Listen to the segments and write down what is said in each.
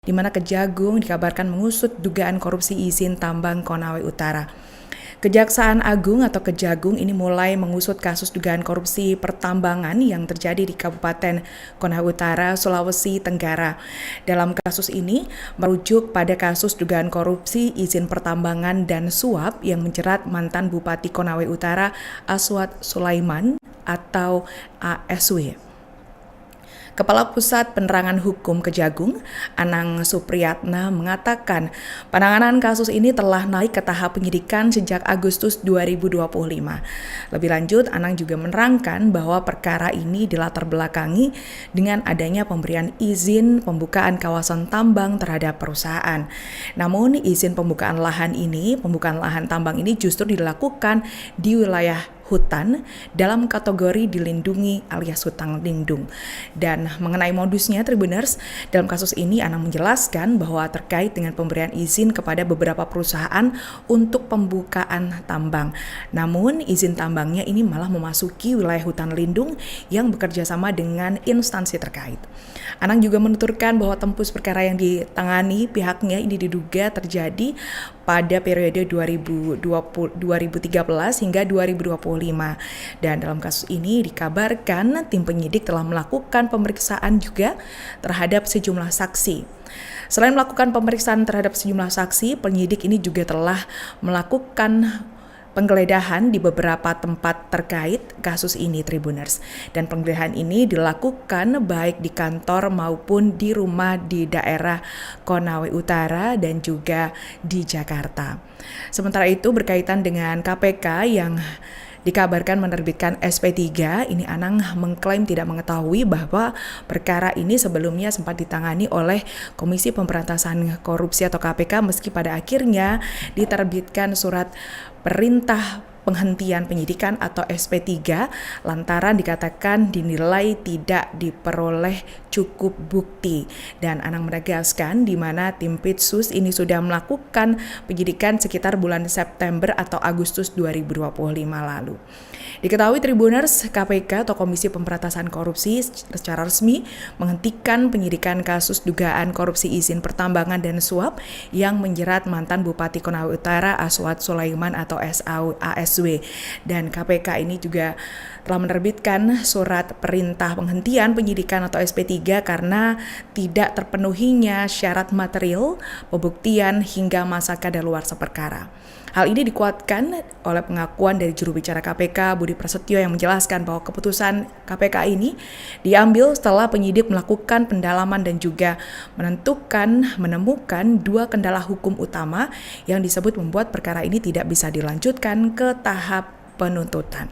di mana Kejagung dikabarkan mengusut dugaan korupsi izin tambang Konawe Utara. Kejaksaan Agung atau Kejagung ini mulai mengusut kasus dugaan korupsi pertambangan yang terjadi di Kabupaten Konawe Utara, Sulawesi Tenggara. Dalam kasus ini merujuk pada kasus dugaan korupsi izin pertambangan dan suap yang menjerat mantan Bupati Konawe Utara Aswad Sulaiman atau ASW. Kepala Pusat Penerangan Hukum Kejagung, Anang Supriyatna mengatakan penanganan kasus ini telah naik ke tahap penyidikan sejak Agustus 2025. Lebih lanjut, Anang juga menerangkan bahwa perkara ini dilatar belakangi dengan adanya pemberian izin pembukaan kawasan tambang terhadap perusahaan. Namun, izin pembukaan lahan tambang ini justru dilakukan di wilayah hutan dalam kategori dilindungi alias hutan lindung. Dan mengenai modusnya Tribuners, dalam kasus ini Anang menjelaskan bahwa terkait dengan pemberian izin kepada beberapa perusahaan untuk pembukaan tambang. Namun izin tambangnya ini malah memasuki wilayah hutan lindung yang bekerja sama dengan instansi terkait. Anang juga menuturkan bahwa tempus perkara yang ditangani pihaknya ini diduga terjadi pada periode 2013 hingga 2025. Dan dalam kasus ini dikabarkan tim penyidik telah melakukan pemeriksaan juga terhadap sejumlah saksi. Selain melakukan pemeriksaan terhadap sejumlah saksi, penyidik ini juga telah melakukan penggeledahan di beberapa tempat terkait kasus ini Tribuners. Dan penggeledahan ini dilakukan baik di kantor maupun di rumah di daerah Konawe Utara dan juga di Jakarta. Sementara itu berkaitan dengan KPK yang dikabarkan menerbitkan SP3, ini Anang mengklaim tidak mengetahui bahwa perkara ini sebelumnya sempat ditangani oleh Komisi Pemberantasan Korupsi atau KPK meski pada akhirnya diterbitkan surat perintah penghentian penyidikan atau SP3 lantaran dikatakan dinilai tidak diperoleh cukup bukti. Dan Anang menegaskan di mana tim Pitsus ini sudah melakukan penyidikan sekitar bulan September atau Agustus 2025 lalu. Diketahui Tribuners, KPK atau Komisi Pemberantasan Korupsi secara resmi menghentikan penyidikan kasus dugaan korupsi izin pertambangan dan suap yang menjerat mantan Bupati Konawe Utara Aswad Sulaiman atau ASW. Dan KPK ini juga telah menerbitkan surat perintah penghentian penyidikan atau SP3 karena tidak terpenuhinya syarat material, pembuktian hingga masa kadaluarsa perkara. Hal ini dikuatkan oleh pengakuan dari juru bicara KPK Budi Prasetyo yang menjelaskan bahwa keputusan KPK ini diambil setelah penyidik melakukan pendalaman dan juga menemukan dua kendala hukum utama yang disebut membuat perkara ini tidak bisa dilanjutkan ke tahap penuntutan.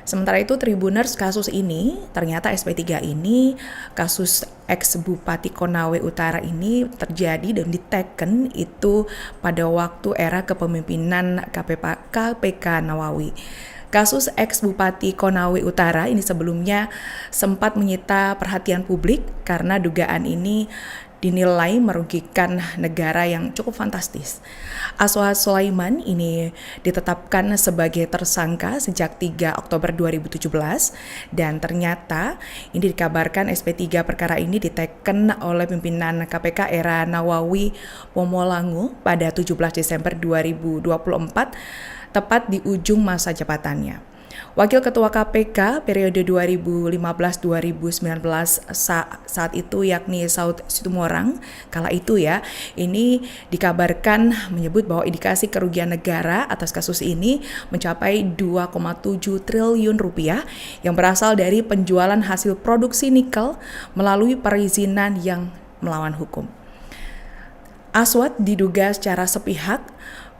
Sementara itu Tribuners, kasus ini ternyata SP3 ini kasus ex-Bupati Konawe Utara ini terjadi dan diteken itu pada waktu era kepemimpinan KPK Nawawi. Kasus ex-Bupati Konawe Utara ini sebelumnya sempat menyita perhatian publik karena dugaan ini dinilai merugikan negara yang cukup fantastis. Aswad Sulaiman ini ditetapkan sebagai tersangka sejak 3 Oktober 2017 dan ternyata ini dikabarkan SP3 perkara ini diteken oleh pimpinan KPK era Nawawi Pomolango pada 17 Desember 2024 tepat di ujung masa jabatannya. Wakil Ketua KPK periode 2015-2019 saat itu yakni Saud Situmorang kala itu ini dikabarkan menyebut bahwa indikasi kerugian negara atas kasus ini mencapai 2,7 triliun rupiah yang berasal dari penjualan hasil produksi nikel melalui perizinan yang melawan hukum. Aswad diduga secara sepihak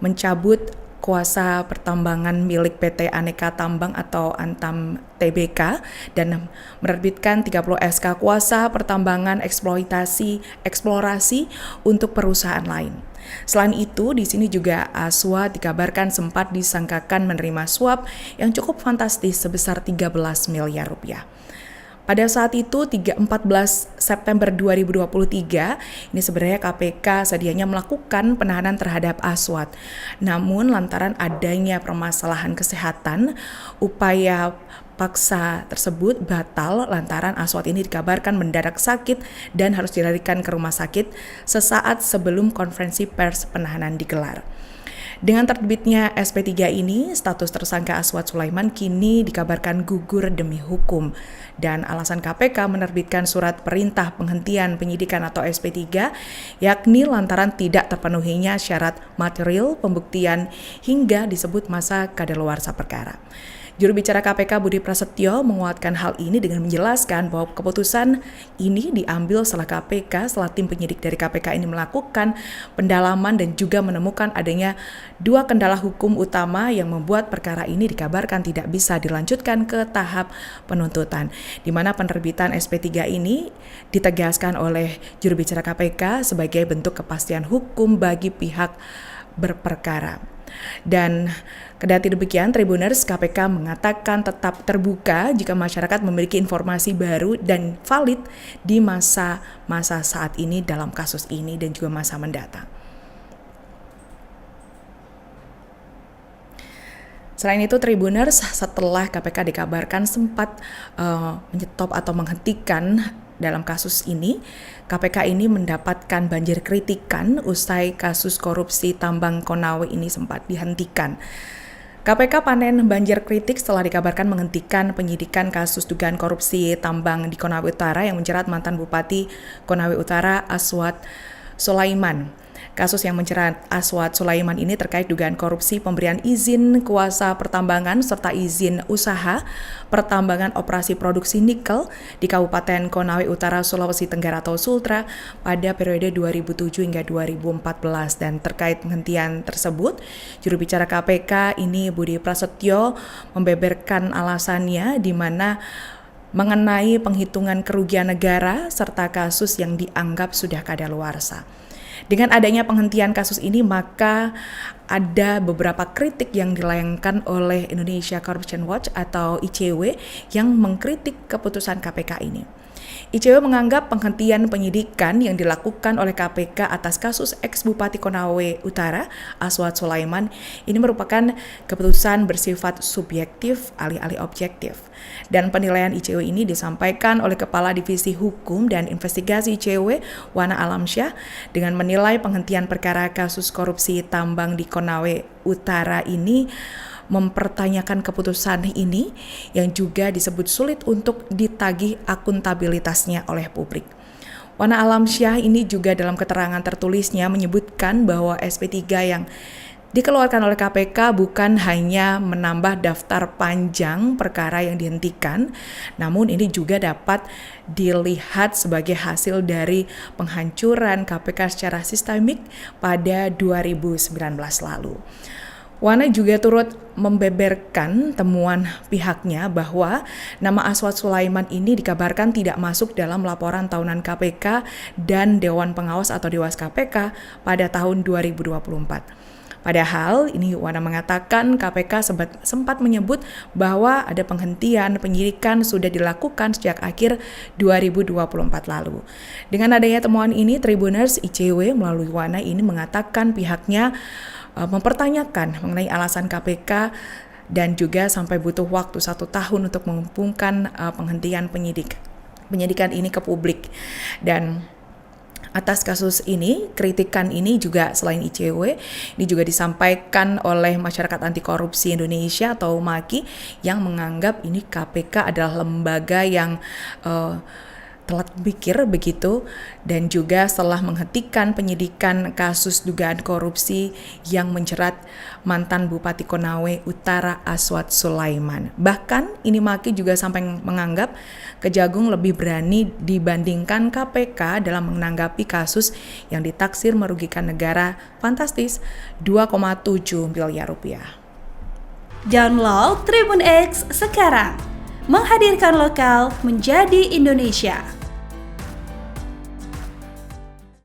mencabut kuasa pertambangan milik PT Aneka Tambang atau Antam Tbk dan menerbitkan 30 SK kuasa pertambangan eksplorasi untuk perusahaan lain. Selain itu, di sini juga Aswad dikabarkan sempat disangkakan menerima suap yang cukup fantastis sebesar 13 miliar rupiah. Pada saat itu 14 September 2023, ini sebenarnya KPK sedianya melakukan penahanan terhadap Aswad. Namun lantaran adanya permasalahan kesehatan, upaya paksa tersebut batal lantaran Aswad ini dikabarkan mendadak sakit dan harus dilarikan ke rumah sakit sesaat sebelum konferensi pers penahanan digelar. Dengan terbitnya SP3 ini, status tersangka Aswad Sulaiman kini dikabarkan gugur demi hukum. Dan alasan KPK menerbitkan surat perintah penghentian penyidikan atau SP3, yakni lantaran tidak terpenuhinya syarat material pembuktian hingga disebut masa kadaluarsa perkara. Juru bicara KPK Budi Prasetyo menguatkan hal ini dengan menjelaskan bahwa keputusan ini diambil setelah tim penyidik dari KPK ini melakukan pendalaman dan juga menemukan adanya dua kendala hukum utama yang membuat perkara ini dikabarkan tidak bisa dilanjutkan ke tahap penuntutan, di mana penerbitan SP3 ini ditegaskan oleh juru bicara KPK sebagai bentuk kepastian hukum bagi pihak berperkara. Dan kendati demikian, Tribuners KPK mengatakan tetap terbuka jika masyarakat memiliki informasi baru dan valid di masa-masa saat ini dalam kasus ini dan juga masa mendatang. Selain itu, Tribuners, setelah KPK dikabarkan sempat menyetop atau menghentikan dalam kasus ini, KPK ini mendapatkan banjir kritikan usai kasus korupsi tambang Konawe ini sempat dihentikan. KPK panen banjir kritik setelah dikabarkan menghentikan penyidikan kasus dugaan korupsi tambang di Konawe Utara yang menjerat mantan Bupati Konawe Utara Aswad Sulaiman. Kasus yang menjerat Aswad Sulaiman ini terkait dugaan korupsi pemberian izin kuasa pertambangan serta izin usaha pertambangan operasi produksi nikel di Kabupaten Konawe Utara, Sulawesi Tenggara atau Sultra pada periode 2007 hingga 2014. Dan terkait penghentian tersebut, juru bicara KPK ini Budi Prasetyo membeberkan alasannya di mana mengenai penghitungan kerugian negara serta kasus yang dianggap sudah kadaluarsa. Dengan adanya penghentian kasus ini, maka ada beberapa kritik yang dilayangkan oleh Indonesia Corruption Watch atau ICW yang mengkritik keputusan KPK ini. ICW menganggap penghentian penyidikan yang dilakukan oleh KPK atas kasus ex-Bupati Konawe Utara, Aswad Sulaiman, ini merupakan keputusan bersifat subjektif alih-alih objektif. Dan penilaian ICW ini disampaikan oleh Kepala Divisi Hukum dan Investigasi ICW, Wana Alamsyah, dengan menilai penghentian perkara kasus korupsi tambang di Konawe Utara ini mempertanyakan keputusan ini yang juga disebut sulit untuk ditagih akuntabilitasnya oleh publik. Wana Alamsyah ini juga dalam keterangan tertulisnya menyebutkan bahwa SP3 yang dikeluarkan oleh KPK bukan hanya menambah daftar panjang perkara yang dihentikan, namun ini juga dapat dilihat sebagai hasil dari penghancuran KPK secara sistemik pada 2019 lalu. Wana juga turut membeberkan temuan pihaknya bahwa nama Aswad Sulaiman ini dikabarkan tidak masuk dalam laporan tahunan KPK dan Dewan Pengawas atau Dewas KPK pada tahun 2024. Padahal ini Wana mengatakan KPK sempat menyebut bahwa ada penghentian penyidikan sudah dilakukan sejak akhir 2024 lalu. Dengan adanya temuan ini, Tribuners ICW melalui Wana ini mengatakan pihaknya mempertanyakan mengenai alasan KPK dan juga sampai butuh waktu 1 tahun untuk mengumumkan penghentian penyidikan ini ke publik. Dan atas kasus ini, kritikan ini juga selain ICW, ini juga disampaikan oleh Masyarakat Anti Korupsi Indonesia atau MAKI yang menganggap ini KPK adalah lembaga yang telat berpikir begitu, dan juga setelah menghentikan penyidikan kasus dugaan korupsi yang menjerat mantan Bupati Konawe Utara Aswad Sulaiman. Bahkan ini Maki juga sampai menganggap Kejagung lebih berani dibandingkan KPK dalam menanggapi kasus yang ditaksir merugikan negara fantastis 2,7 miliar rupiah. Download Tribun X sekarang, menghadirkan lokal menjadi Indonesia.